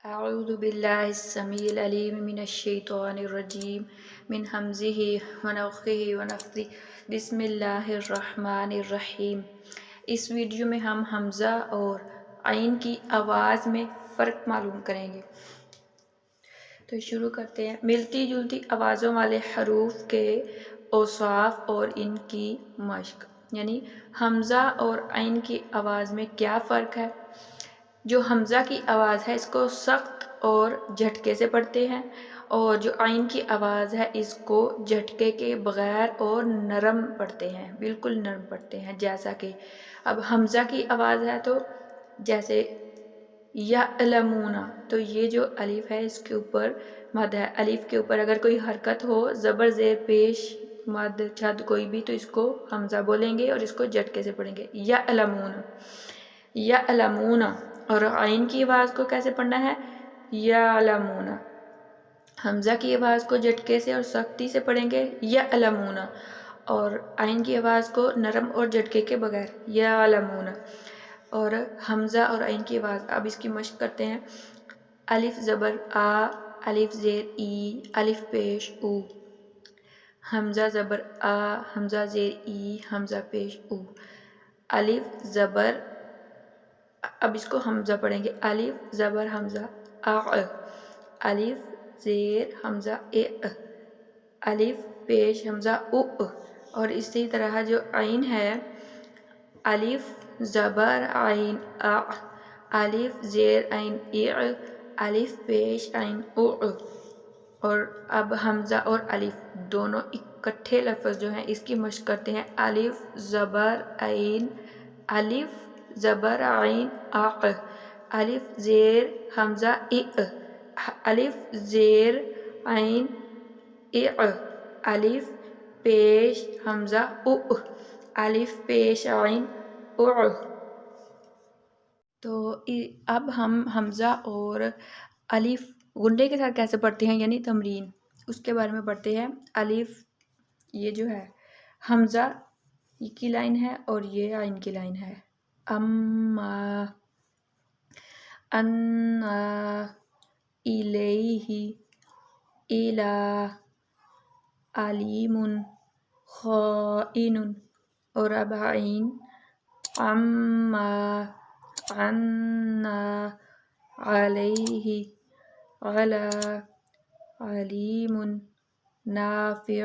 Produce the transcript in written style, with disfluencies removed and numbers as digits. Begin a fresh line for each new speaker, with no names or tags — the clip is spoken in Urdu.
أعوذ بالله السميع العليم من الشيطان الرجيم من همزه ونفخه ونفثه بسم اللہ الرحمن الرحیم۔ اس ویڈیو میں ہم حمزہ اور عین کی آواز میں فرق معلوم کریں گے۔ تو شروع کرتے ہیں۔ ملتی جلتی آوازوں والے حروف کے اوصاف اور ان کی مشق، یعنی حمزہ اور عین کی آواز میں کیا فرق ہے۔ جو حمزہ کی آواز ہے اس کو سخت اور جھٹکے سے پڑھتے ہیں، اور جو عین کی آواز ہے اس کو جھٹکے کے بغیر اور نرم پڑھتے ہیں، بالکل نرم پڑھتے ہیں۔ جیسا کہ اب حمزہ کی آواز ہے تو جیسے یعلمون، تو یہ جو الف ہے اس کے اوپر مد ہے۔ الف کے اوپر اگر کوئی حرکت ہو، زبر زیر پیش مد چھد کوئی بھی، تو اس کو حمزہ بولیں گے اور اس کو جھٹکے سے پڑھیں گے، یعلمون یعلمون۔ اور عین کی آواز کو کیسے پڑھنا ہے، یعلمون۔ حمزہ کی آواز کو جھٹکے سے اور سختی سے پڑھیں گے، یعلمون، اور عین کی آواز کو نرم اور جھٹکے کے بغیر، یعلمون۔ اور حمزہ اور عین کی آواز، اب اس کی مشق کرتے ہیں۔ الف زبر آ، الف زیر ای، الف پیش او، حمزہ زبر آ، حمزہ زیر ای، حمزہ پیش او، الف زبر، اب اس کو حمزہ پڑھیں گے، الف زبر حمزہ آ، الف زیر حمزہ اے، الف پیش حمزہ او، اور اسی طرح جو عین ہے، الف زبر عین آ، الف زیر عین ای، الف پیش عین او۔ اور اب حمزہ اور الف دونوں اکٹھے لفظ جو ہیں اس کی مشق کرتے ہیں۔ الف زبر عین، الف زبر عین آ، الف زیر حمزہ ای، الف زیر عین ای، الف پیش حمزہ او، الف پیش عین او۔ تو اب ہم حمزہ اور الف غنّے کے ساتھ کیسے پڑھتے ہیں، یعنی تمرین، اس کے بارے میں پڑھتے ہیں۔ الف یہ جو ہے حمزہ کی لائن ہے اور یہ عین کی لائن ہے۔ اما، انا، الیہ، الی، علیم، خائن۔ اور اب عین، عما، عنا، علیہ، علی، علیم، نافع،